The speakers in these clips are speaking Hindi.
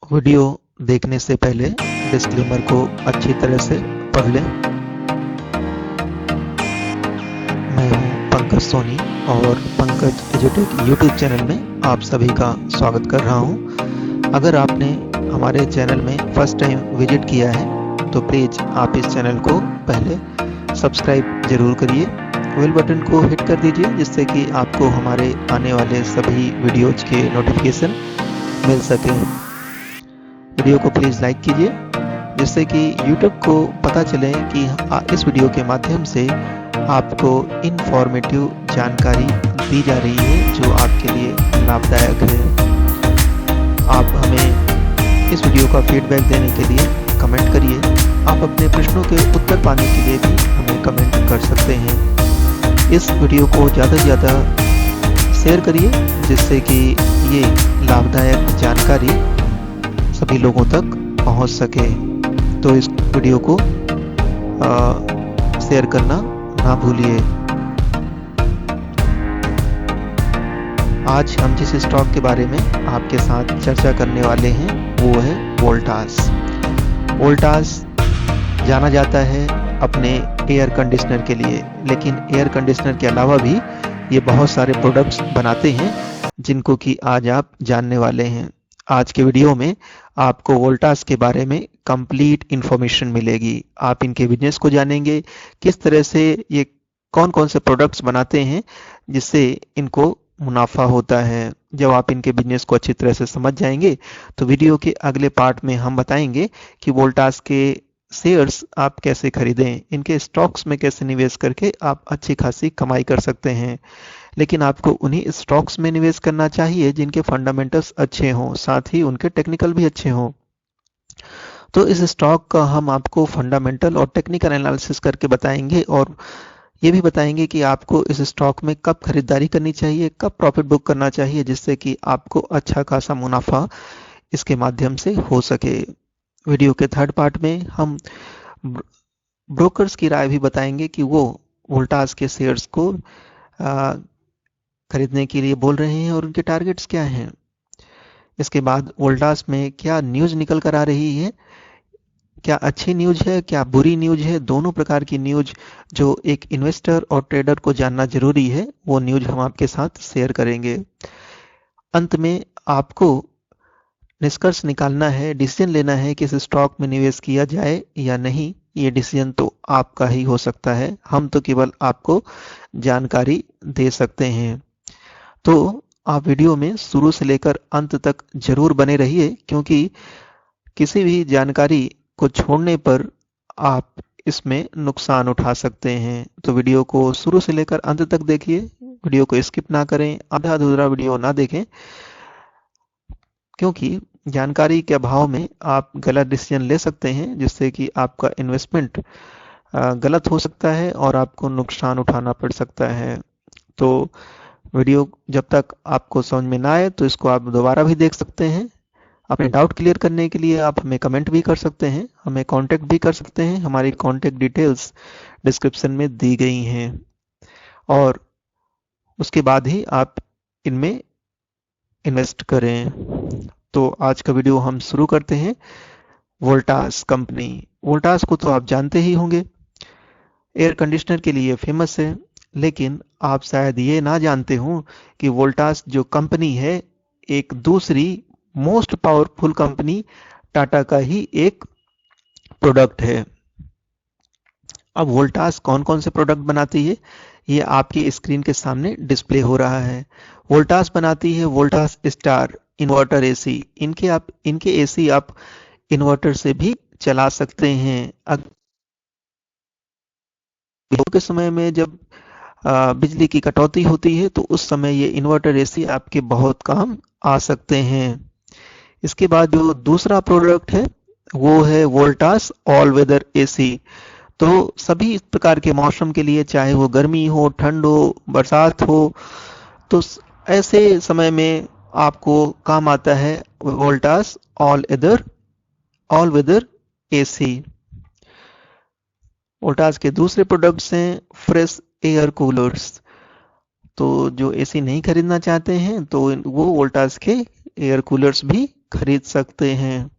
वीडियो देखने से पहले डिस्क्लेमर को अच्छी तरह से पढ़ लें। मैं हूं पंकज सोनी और पंकज एजुटेक यूट्यूब चैनल में आप सभी का स्वागत कर रहा हूं। अगर आपने हमारे चैनल में फर्स्ट टाइम विजिट किया है तो प्लीज़ आप इस चैनल को पहले सब्सक्राइब जरूर करिए, बेल बटन को हिट कर दीजिए जिससे कि आपको हमारे आने वाले सभी वीडियोज के नोटिफिकेशन मिल सके। वीडियो को प्लीज़ लाइक कीजिए जिससे कि YouTube को पता चले कि इस वीडियो के माध्यम से आपको इन्फॉर्मेटिव जानकारी दी जा रही है जो आपके लिए लाभदायक है। आप हमें इस वीडियो का फीडबैक देने के लिए कमेंट करिए। आप अपने प्रश्नों के उत्तर पाने के लिए भी हमें कमेंट कर सकते हैं। इस वीडियो को ज़्यादा से ज़्यादा शेयर करिए जिससे कि ये लाभदायक जानकारी सभी लोगों तक पहुंच सके। तो इस वीडियो को शेयर करना ना भूलिए। आज हम जिस स्टॉक के बारे में आपके साथ चर्चा करने वाले हैं वो है वोल्टास। वोल्टास जाना जाता है अपने एयर कंडीशनर के लिए, लेकिन एयर कंडीशनर के अलावा भी ये बहुत सारे प्रोडक्ट्स बनाते हैं जिनको कि आज आप जानने वाले हैं। आज के वीडियो में आपको वोल्टास के बारे में कंप्लीट इंफॉर्मेशन मिलेगी। आप इनके बिजनेस को जानेंगे, किस तरह से ये कौन कौन से प्रोडक्ट्स बनाते हैं जिससे इनको मुनाफा होता है। जब आप इनके बिजनेस को अच्छी तरह से समझ जाएंगे तो वीडियो के अगले पार्ट में हम बताएंगे कि वोल्टास के शेयर्स आप कैसे खरीदें, इनके स्टॉक्स में कैसे निवेश करके आप अच्छी खासी कमाई कर सकते हैं। लेकिन आपको उन्हीं स्टॉक्स में निवेश करना चाहिए जिनके फंडामेंटल्स अच्छे हों, साथ ही उनके टेक्निकल भी अच्छे हों। तो इस स्टॉक का हम आपको फंडामेंटल और टेक्निकल एनालिसिस करके बताएंगे और ये भी बताएंगे कि आपको इस स्टॉक में कब खरीदारी करनी चाहिए, कब प्रॉफिट बुक करना चाहिए जिससे कि आपको अच्छा खासा मुनाफा इसके माध्यम से हो सके। वीडियो के थर्ड पार्ट में हम ब्रोकर्स की राय भी बताएंगे कि वो वोल्टास के शेयर्स को खरीदने के लिए बोल रहे हैं और उनके टारगेट्स क्या हैं। इसके बाद वोल्टास में क्या न्यूज़ निकल कर आ रही है, क्या अच्छी न्यूज़ है, क्या बुरी न्यूज़ है। दोनों प्रकार की न्यूज़ जो एक इन्वेस्टर और ट्रेडर को जानना जरूरी है वो न्यूज़ हम आपके साथ शेयर करेंगे। अंत में आपको निष्कर्ष निकालना है, डिसीजन लेना है कि इस स्टॉक में निवेश किया जाए या नहीं। ये डिसीजन तो आपका ही हो सकता है, हम तो केवल आपको जानकारी दे सकते हैं। तो आप वीडियो में शुरू से लेकर अंत तक जरूर बने रहिए क्योंकि किसी भी जानकारी को छोड़ने पर आप इसमें नुकसान उठा सकते हैं। तो वीडियो को शुरू से लेकर अंत तक देखिए, वीडियो को स्किप ना करें, आधा अधूरा वीडियो ना देखें क्योंकि जानकारी के अभाव में आप गलत डिसीजन ले सकते हैं जिससे कि आपका इन्वेस्टमेंट गलत हो सकता है और आपको नुकसान उठाना पड़ सकता है। तो वीडियो जब तक आपको समझ में ना आए तो इसको आप दोबारा भी देख सकते हैं। अपने डाउट क्लियर करने के लिए आप हमें कमेंट भी कर सकते हैं, हमें कांटेक्ट भी कर सकते हैं। हमारी कांटेक्ट डिटेल्स डिस्क्रिप्शन में दी गई हैं और उसके बाद ही आप इनमें इन्वेस्ट करें। तो आज का वीडियो हम शुरू करते हैं। वोल्टास कंपनी, वोल्टास को तो आप जानते ही होंगे, एयर कंडीशनर के लिए फेमस है। लेकिन आप शायद ये ना जानते हो कि वोल्टास जो कंपनी है एक दूसरी मोस्ट पावरफुल कंपनी टाटा का ही एक प्रोडक्ट है। अब वोल्टास कौन कौन से प्रोडक्ट बनाती है ये आपकी स्क्रीन के सामने डिस्प्ले हो रहा है। वोल्टास बनाती है वोल्टास स्टार इन्वर्टर एसी। इनके एसी आप इन्वर्टर से भी चला सकते हैं। के समय में जब बिजली की कटौती होती है तो उस समय ये इन्वर्टर एसी आपके बहुत काम आ सकते हैं। इसके बाद जो दूसरा प्रोडक्ट है वो है वोल्टास ऑल वेदर एसी। तो सभी प्रकार के मौसम के लिए, चाहे वो गर्मी हो, ठंड हो, बरसात हो, तो ऐसे समय में आपको काम आता है Voltas all weather AC. Voltas के दूसरे प्रोडक्ट्स हैं फ्रेश एयर कूलर्स। तो जो एसी नहीं खरीदना चाहते हैं तो वो वोल्टास के एयर कूलर्स भी खरीद सकते हैं।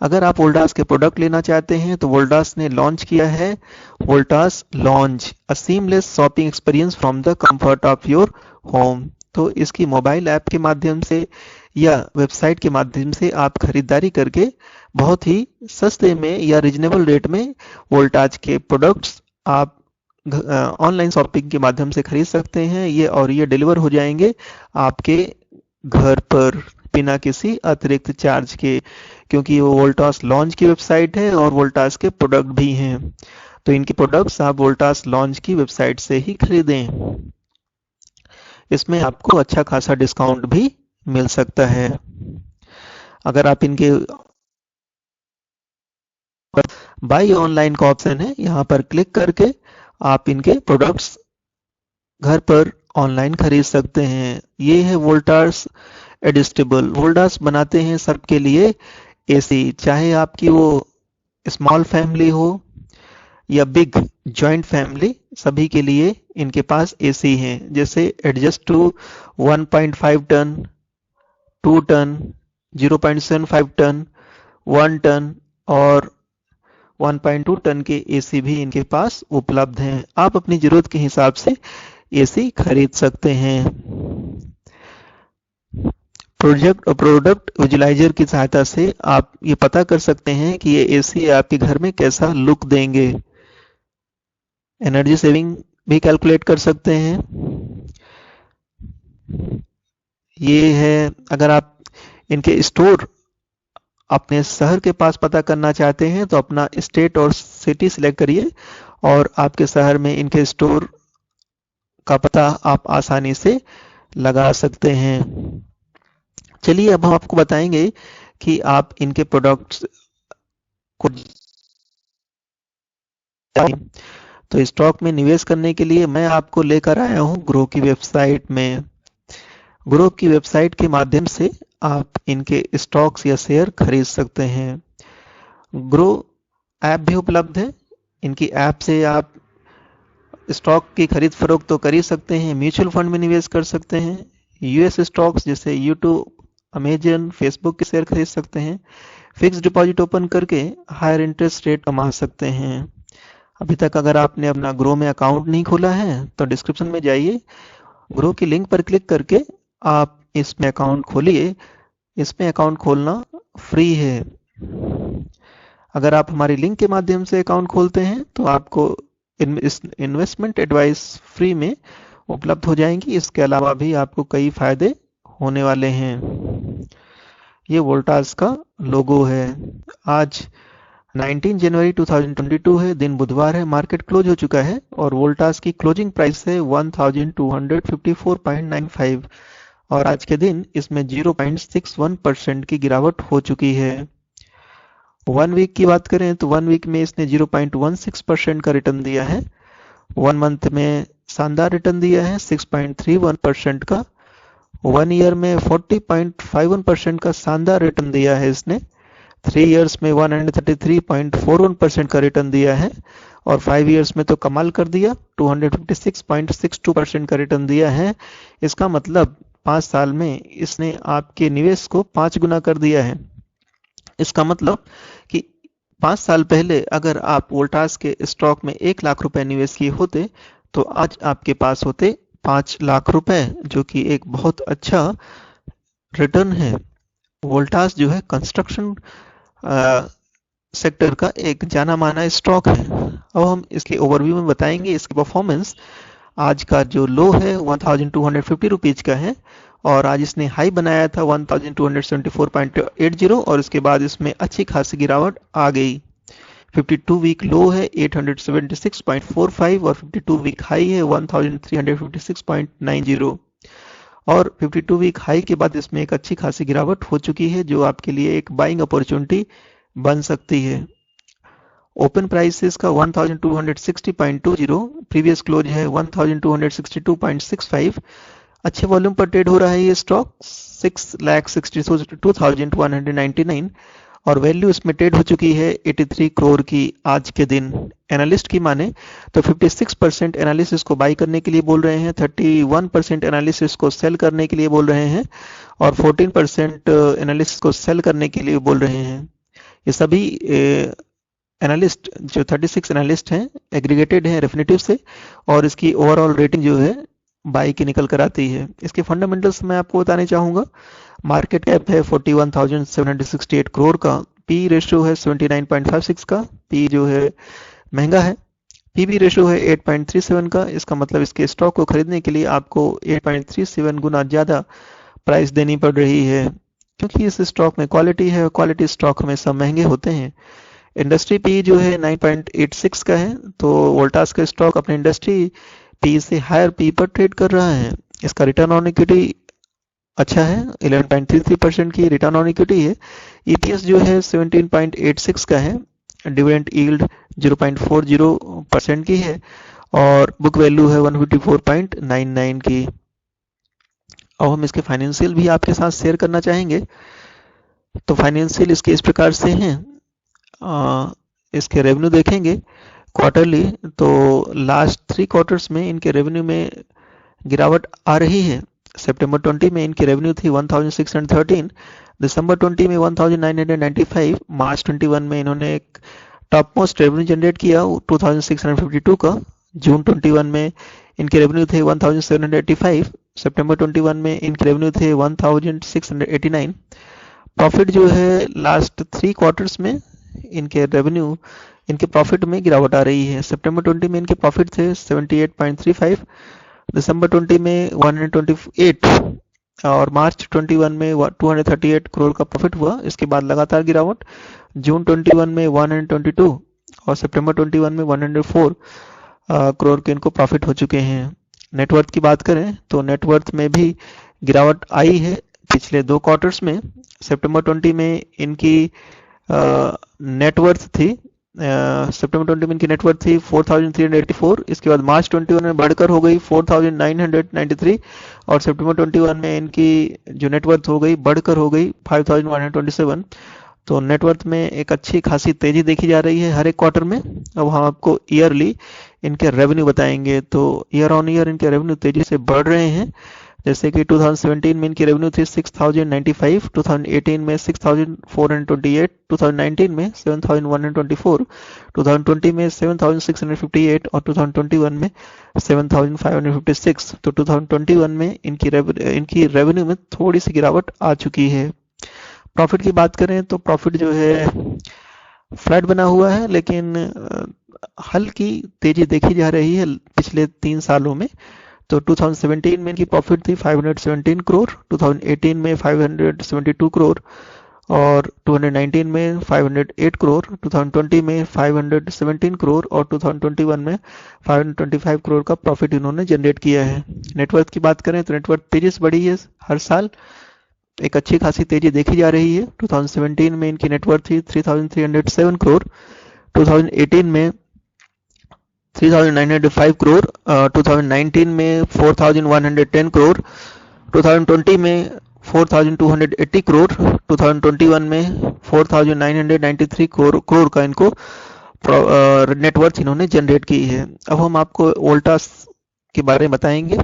अगर आप वोल्टास के प्रोडक्ट लेना चाहते हैं तो वोल्टास ने लॉन्च किया है Voltas launch a seamless shopping experience from the comfort of your home. तो इसकी मोबाइल ऐप के माध्यम से या वेबसाइट के माध्यम से आप खरीदारी करके बहुत ही सस्ते में या रिजनेबल रेट में वोल्टास के प्रोडक्ट्स आप ऑनलाइन शॉपिंग के माध्यम से खरीद सकते हैं। ये डिलीवर हो जाएंगे आपके घर पर बिना किसी अतिरिक्त चार्ज के, क्योंकि वो वोल्टास लॉन्च की वेबसाइट है और वोल्टास के प्रोडक्ट भी हैं। तो इनके प्रोडक्ट्स आप वोल्टास लॉन्च की वेबसाइट से ही खरीदें। इसमें आपको अच्छा खासा डिस्काउंट भी मिल सकता है। अगर आप इनके बाई ऑनलाइन का ऑप्शन है, यहाँ पर क्लिक करके आप इनके प्रोडक्ट्स घर पर ऑनलाइन खरीद सकते हैं। ये है वोल्टास एडजस्टेबल। वोल्टास बनाते हैं सबके लिए एसी, चाहे आपकी वो स्मॉल फैमिली हो या बिग जॉइंट फैमिली, सभी के लिए इनके पास एसी हैं। जैसे adjust to 1.5 ton, 2 ton, 0.75 ton, 1 ton और 1.2 टन के एसी भी इनके पास उपलब्ध हैं। आप अपनी जरूरत के हिसाब से एसी खरीद सकते हैं। प्रोडक्ट विजुलाइजर की सहायता से आप ये पता कर सकते हैं कि ये एसी आपके घर में कैसा लुक देंगे। एनर्जी सेविंग भी कैलकुलेट कर सकते हैं। ये है, अगर आप इनके स्टोर अपने शहर के पास पता करना चाहते हैं तो अपना स्टेट और सिटी सिलेक्ट करिए और आपके शहर में इनके स्टोर का पता आप आसानी से लगा सकते हैं। चलिए अब हम आपको बताएंगे कि आप इनके प्रोडक्ट्स को तो स्टॉक में निवेश करने के लिए मैं आपको लेकर आया हूं ग्रो की वेबसाइट में। ग्रो की वेबसाइट के माध्यम से आप इनके स्टॉक्स या शेयर खरीद सकते हैं। ग्रो ऐप भी उपलब्ध है। इनकी ऐप से आप स्टॉक की खरीद फरोख्त तो कर ही सकते हैं, म्यूचुअल फंड में निवेश कर सकते हैं, यूएस स्टॉक्स जैसे यूट्यूब, अमेजन, फेसबुक के शेयर खरीद सकते हैं, फिक्स डिपॉजिट ओपन करके हायर इंटरेस्ट रेट कमा सकते हैं। अभी तक अगर आपने अपना ग्रो में अकाउंट नहीं खोला है तो डिस्क्रिप्शन में जाइए, ग्रो की लिंक पर क्लिक करके आप इसमें अकाउंट खोलिए। इसमें अकाउंट खोलना फ्री है। अगर आप हमारी लिंक के माध्यम से अकाउंट खोलते हैं तो आपको इन्वेस्टमेंट एडवाइस फ्री में उपलब्ध हो जाएंगी। इसके अलावा भी आपको कई फायदे होने वाले हैं। ये वोल्टास का लोगो है। आज 19 जनवरी 2022 है, दिन बुधवार है, मार्केट क्लोज हो चुका है और वोल्टास की क्लोजिंग प्राइस है 1254.95 और आज के दिन इसमें 0.61% की गिरावट हो चुकी है। 1 वीक की बात करें तो 1 वीक में इसने 0.16% का रिटर्न दिया है। 1 मंथ में शानदार रिटर्न दिया है 6.31% का। 1 ईयर में 40.51% का शानदार रिटर्न दिया है इसने। 3 इयर्स में 133.41% का रिटर्न दिया है और 5 इयर्स में तो कमाल कर दिया, 256.62% का रिटर्न दिया है। इसका मतलब 5 साल में इसने आपके निवेश को 5 गुना कर दिया है। इसका मतलब कि 5 साल पहले अगर आप वोल्टास के स्टॉक में 1 लाख रुपए निवेश किए होते तो आज आपके पास होते 5 लाख रुपए, जो कि एक बहुत अच्छा रिटर्न है। वोल्टास जो है कंस्ट्रक्शन सेक्टर का एक जाना माना स्टॉक है। अब हम इसके ओवरव्यू में बताएंगे इसकी परफॉर्मेंस। आज का जो लो है 1250 रुपीज का है और आज इसने हाई बनाया था 1274.80 और इसके बाद इसमें अच्छी खासी गिरावट आ गई। 52 वीक लो है 876.45 और 52 वीक हाई है 1356.90 और 52 वीक हाई के बाद इसमें एक अच्छी खासी गिरावट हो चुकी है, जो आपके लिए एक बाइंग अपॉर्चुनिटी बन सकती है। ओपन प्राइस इसका 1260.20, प्रीवियस क्लोज है 1262.65। अच्छे वॉल्यूम पर ट्रेड हो रहा है ये स्टॉक 6,62,199 और वैल्यू इसमें ट्रेड हो चुकी है 83 करोड़ की आज के दिन। एनालिस्ट की माने तो 56% एनालिस्ट इसको बाई करने के लिए बोल रहे हैं, 31% एनालिस्ट इसको सेल करने के लिए बोल रहे हैं और 14% एनालिस्ट इसको सेल करने के लिए बोल रहे हैं। ये सभी एनालिस्ट जो 36 एनालिस्ट हैं एग्रीगेटेड हैं रेफिनेटिव से, और इसकी ओवरऑल रेटिंग जो है बाई की निकल कर आती है। इसके फंडामेंटल्स मैं आपको बताने चाहूँगा। मार्केट कैप है 41,768 करोड़ का, पी रेशियो है 79.56 का, पी जो है महंगा है, पीबी रेशियो है 8.37 का। इसका मतलब इसके स्टॉक को खरीदने के लिए आपको 8.37 गुना ज़्यादा प्राइस देनी पड़ रही है, क्योंकि इस स्टॉक में क्वालिटी है और क्वालिटी स्टॉक हमेशा महंगे होते हैं। इंडस्ट्री पी जो है 9.86 का है, तो वोल्टास का स्टॉक अपने इंडस्ट्री पी से हायर पी पर ट्रेड कर रहा है। इसका रिटर्न ऑन इक्विटी अच्छा है, 11.33% की रिटर्न ऑन इक्विटी है। ईपीएस जो है 17.86 का है, डिविडेंड यील्ड 0.40% की है और बुक वैल्यू है 154.99 की। अब हम इसके फाइनेंशियल भी आपके साथ शेयर करना चाहेंगे। तो फाइनेंशियल इसके इस प्रकार से हैं। इसके रेवेन्यू देखेंगे क्वार्टरली, तो लास्ट 3 क्वार्टर्स में इनके रेवेन्यू में गिरावट आ रही है। सितंबर 20 में इनकी रेवेन्यू थी 1613, दिसंबर 20 में 1995, मार्च 21 में इन्होंने एक टॉप मोस्ट रेवेन्यू जनरेट किया 2652 का, जून 21 में इनके रेवेन्यू थे 1785, सितंबर 21 में इनके रेवेन्यू थे 1689। प्रॉफिट जो है लास्ट 3 क्वार्टर्स में इनके रेवेन्यू इनके प्रॉफिट में गिरावट आ रही है। सितंबर 20 में इनके प्रॉफिट थे 78.35, दिसंबर 20 में 128 और मार्च 21 में 238 करोड़ का प्रॉफिट हुआ। इसके बाद लगातार गिरावट, जून 21 में 122 और सितंबर 21 में 104 करोड़ के इनको प्रॉफिट हो चुके हैं। नेटवर्थ की बात करें तो नेटवर्थ में भी गिरावट आई है पिछले 2 क्वार्टर्स में। सितंबर 20 में इनकी नेटवर्थ थी सितंबर 20 में इनकी नेटवर्थ थी 4,384, इसके बाद मार्च 21 में बढ़कर हो गई 4,993 और सितंबर 21 में इनकी जो नेटवर्थ हो गई बढ़कर हो गई 5,127। तो नेटवर्थ में एक अच्छी खासी तेजी देखी जा रही है हर एक क्वार्टर में। अब हम आपको ईयरली इनके रेवेन्यू बताएंगे। तो ईयर ऑन ईयर इनके रेवेन्यू तेजी से बढ़ रहे हैं, जैसे कि 2017 में इनकी रेवेन्यू थी 6,095, 2018 में 6,428, 2019 में 7,124, 2020 में 7,658 और 2021 में 7,556। तो 2021 में इनकी रेवेन्यू में थोड़ी सी गिरावट आ चुकी है। प्रॉफिट की बात करें तो प्रॉफिट जो है फ्लैट बना हुआ है, लेकिन हल्की तेजी देखी जा रही है पिछले 3 सालों में। तो 2017 में इनकी प्रॉफिट थी 517 करोड़, 2018 में 572 करोड़ और 2019 में 508 करोड़, 2020 में 517 करोड़ और 2021 में 525 करोड़ का प्रॉफिट इन्होंने जनरेट किया है। नेटवर्थ की बात करें तो नेटवर्थ तेजी से बढ़ी है, हर साल एक अच्छी खासी तेजी देखी जा रही है। 2017 में इनकी नेटवर्थ थी 3,307 करोड़, 2018 में 3,905 करोड़, 2019 में 4,110 करोड़, 2020 में 4,280 करोड़, 2021 में 4,993 करोड़ का इनको नेटवर्थ इन्होंने जनरेट की है। अब हम आपको वोल्टास के बारे में बताएंगे।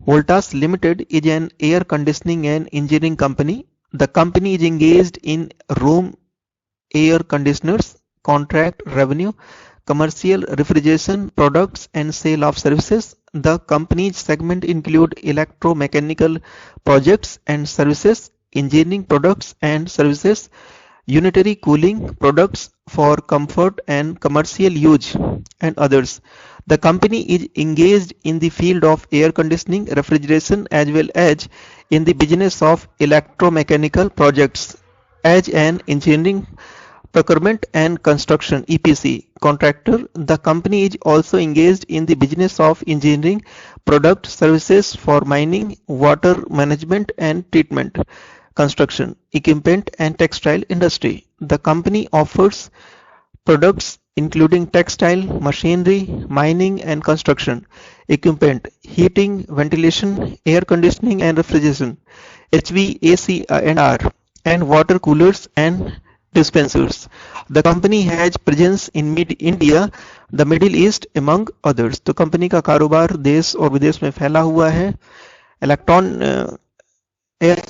Voltas limited is an air conditioning and engineering company. The company is engaged in room air conditioners, contract revenue, commercial refrigeration products and sale of services. The company's segment include electromechanical projects and services, engineering products and services, unitary cooling products for comfort and commercial use, and others. The company is engaged in the field of air conditioning, refrigeration as well as in the business of electromechanical projects as an engineering, procurement and construction (EPC) contractor. The company is also engaged in the business of engineering product services for mining, water management and treatment, construction, equipment and textile industry. The company offers products including textile, machinery, mining and construction equipment, heating, ventilation, air conditioning and refrigeration, HVAC and R, and water coolers and dispensers. The company has presence in mid India, the Middle East among others. तो कंपनी का कारोबार देश और विदेश में फैला हुआ है. इलेक्ट्रॉन एयर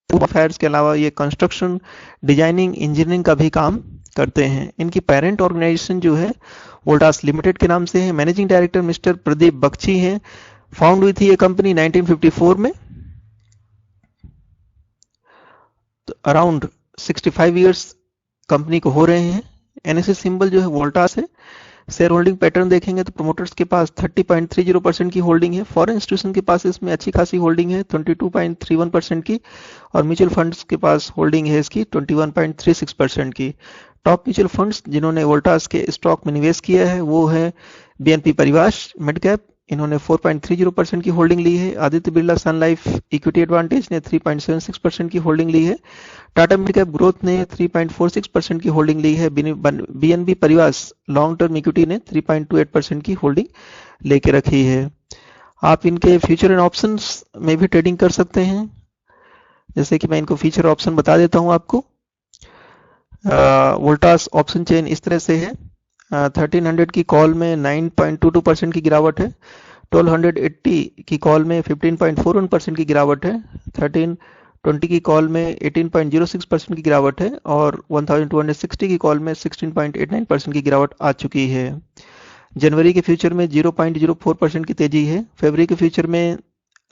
अफेयर्स के अलावा ये कंस्ट्रक्शन, डिजाइनिंग, इंजीनियरिंग का भी काम करते हैं. इनकी पेरेंट ऑर्गेनाइजेशन जो है वोल्टास लिमिटेड के नाम से है. Managing director mister Pradeep Bakshi हैं. फाउंड हुई थी ये कंपनी 1954 में. तो अराउंड 65 इयर्स कंपनी को हो रहे हैं. एनएससी सिंबल जो है वोल्टास है. शेयर होल्डिंग पैटर्न देखेंगे तो प्रोमोटर्स के पास 30.30% की होल्डिंग है. फॉरेन इंस्टीट्यूशन के पास इसमें अच्छी खासी होल्डिंग है 22.31% की, और म्यूचुअल फंड्स के पास होल्डिंग है इसकी 21.36% की. टॉप म्यूचुअल फंड्स जिन्होंने वोल्टास के स्टॉक में निवेश किया है वो है बीएनपी परिवाश मिड कैप, इन्होंने 4.30% की होल्डिंग ली है. आदित्य बिरला सन लाइफ इक्विटी एडवांटेज ने 3.76% की होल्डिंग ली है. टाटा मिड कैप ग्रोथ ने 3.46% की होल्डिंग ली है. बीएनबी परिवास लॉन्ग टर्म इक्विटी ने 3.28% की होल्डिंग लेके रखी है. आप इनके फ्यूचर एंड ऑप्शंस में भी ट्रेडिंग कर सकते हैं. जैसे कि मैं इनको फीचर ऑप्शन बता देता हूं आपको. वोल्टास ऑप्शन चेन इस तरह से है. 1300 की कॉल में 9.22% की गिरावट है. 1280 की कॉल में 15.41% की गिरावट है. 1320 की कॉल में 18.06% की गिरावट है. और 1260 की कॉल में 16.89% की गिरावट आ चुकी है. जनवरी के फ्यूचर में 0.04% की तेजी है. फरवरी के फ्यूचर में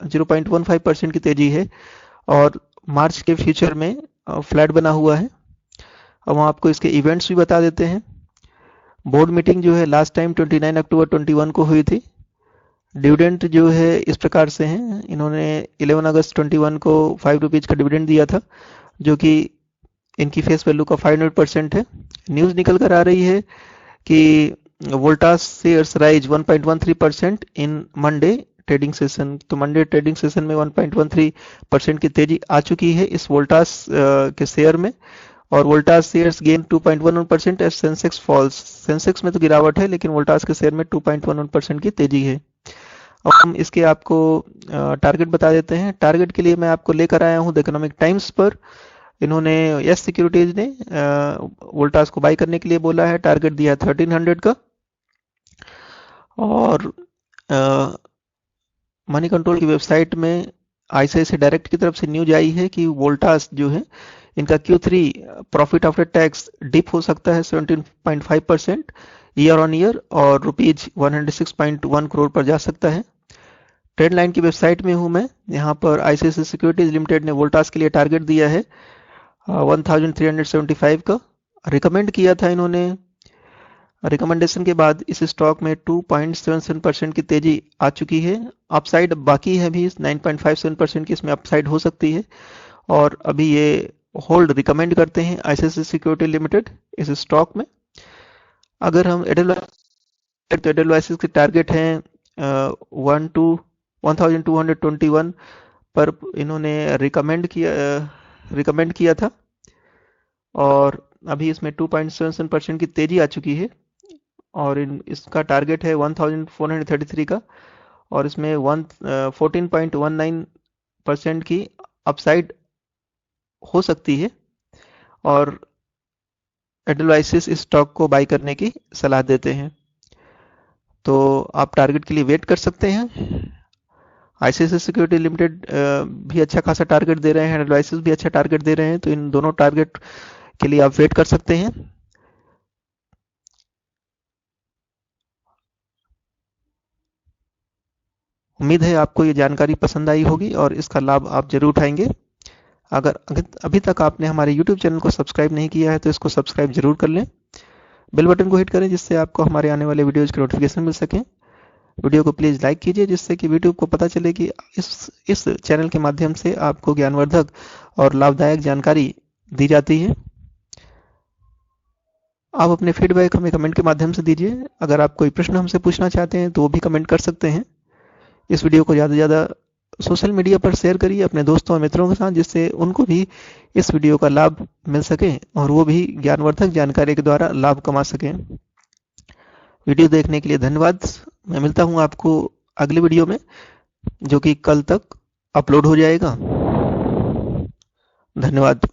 0.15% की तेजी है. और मार्च के फ्यूचर में फ्लैट बना हुआ है. अब हम आपको इसके इवेंट्स भी बता देते हैं. बोर्ड मीटिंग जो है लास्ट टाइम 29 अक्टूबर 21 को हुई थी. डिविडेंड जो है इस प्रकार से हैं. इन्होंने 11 अगस्त 21 को 5 रुपीज का डिविडेंड दिया था, जो कि इनकी फेस वैल्यू का 500% है. न्यूज निकल कर आ रही है कि वोल्टास शेयर्स राइज 1.13% इन मंडे ट्रेडिंग सेशन. तो मंडे ट्रेडिंग सेशन में 1.13% की तेजी आ चुकी है इस वोल्टास के शेयर में. और Voltas shares gain 2.11% as Sensex falls. Sensex में तो गिरावट है लेकिन वोल्टास के शेयर में 2.11% की तेजी है. अब हम इसके आपको टारगेट बता देते हैं. टारगेट के लिए मैं आपको लेकर आया हूं द इकोनॉमिक टाइम्स पर. इन्होंने यस सिक्योरिटीज ने वोल्टास को बाय करने के लिए बोला है. टारगेट दिया 1300 का. और मनी कंट्रोल की वेबसाइट में आईसीआईसीआई डायरेक्ट की तरफ से न्यूज आई है कि वोल्टास जो है इनका Q3 profit after tax dip हो सकता है 17.5% ईयर ऑन ईयर और रुपीज 106.1 करोड़ पर जा सकता है. ट्रेड लाइन की वेबसाइट में हूं मैं. यहाँ पर आईसीआईसीआई सिक्योरिटीज लिमिटेड ने वोल्टास के लिए टारगेट दिया है 1375 का. रिकमेंड किया था इन्होंने. रिकमेंडेशन के बाद इस स्टॉक में 2.77% की तेजी आ चुकी है. अपसाइड बाकी है भी 9.57% की इसमें अपसाइड हो सकती है. और अभी ये होल्ड रिकमेंड करते हैं आईसीआईसीआई सिक्योरिटी लिमिटेड इस स्टॉक में. अगर हम एडलवाइसिस के टारगेट हैं 1221 पर इन्होंने रिकमेंड किया था. और अभी इसमें 2.77% की तेजी आ चुकी है. और इसका टारगेट है 1433 का. और इसमें 14.19% की अपसाइड हो सकती है. और एडलवाइसिस इस स्टॉक को बाय करने की सलाह देते हैं. तो आप टारगेट के लिए वेट कर सकते हैं. आईसीआईसीआई सिक्योरिटी लिमिटेड भी अच्छा खासा टारगेट दे रहे हैं. एडलवाइसिस भी अच्छा टारगेट दे रहे हैं. तो इन दोनों टारगेट के लिए आप वेट कर सकते हैं. उम्मीद है आपको ये जानकारी पसंद आई होगी और इसका लाभ आप जरूर उठाएंगे. अगर अभी तक आपने हमारे YouTube चैनल को सब्सक्राइब नहीं किया है तो इसको सब्सक्राइब जरूर कर लें. बेल बटन को हिट करें जिससे आपको हमारे आने वाले वीडियोज़ की नोटिफिकेशन मिल सके. वीडियो को प्लीज़ लाइक कीजिए जिससे कि यूट्यूब को पता चले कि इस चैनल के माध्यम से आपको ज्ञानवर्धक और लाभदायक जानकारी दी जाती है. आप अपने फीडबैक हमें कमेंट के माध्यम से दीजिए. अगर आप कोई प्रश्न हमसे पूछना चाहते हैं तो वो भी कमेंट कर सकते हैं. इस वीडियो को ज़्यादा से ज़्यादा सोशल मीडिया पर शेयर करिए अपने दोस्तों और मित्रों के साथ, जिससे उनको भी इस वीडियो का लाभ मिल सके और वो भी ज्ञानवर्धक जानकारी के द्वारा लाभ कमा सकें. वीडियो देखने के लिए धन्यवाद. मैं मिलता हूं आपको अगले वीडियो में जो कि कल तक अपलोड हो जाएगा. धन्यवाद.